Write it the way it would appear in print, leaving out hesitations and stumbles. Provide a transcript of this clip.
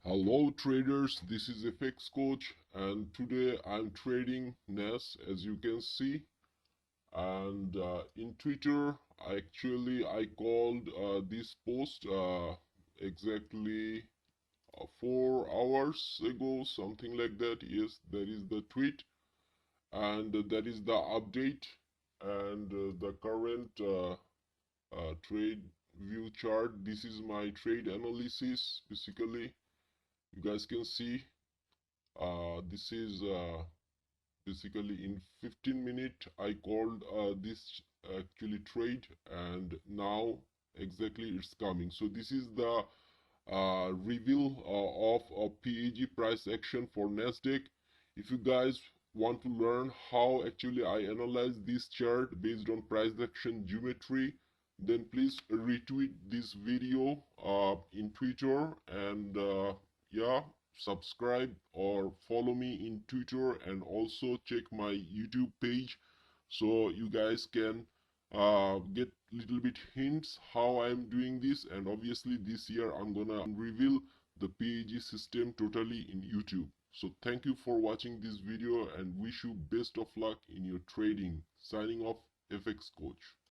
Hello traders, this is FX Coach and today I'm trading NAS as you can see. And in Twitter I called this post exactly 4 hours ago, something like that. Yes, that is the tweet, and that is the update and the current trade view chart. This is my trade analysis. Basically, you guys can see this is basically in 15 minutes I called this actually trade, and now exactly it's coming. So this is the reveal of a PEG price action for nasdaq. If you guys want to learn how actually I analyze this chart based on price action geometry, then please retweet this video in Twitter, and yeah, subscribe or follow me in Twitter, and also check my YouTube page so you guys can get little bit hints how I'm doing this. And obviously this year I'm gonna reveal the PEG system totally in YouTube. So thank you for watching this video and wish you best of luck in your trading. Signing off, FX Coach.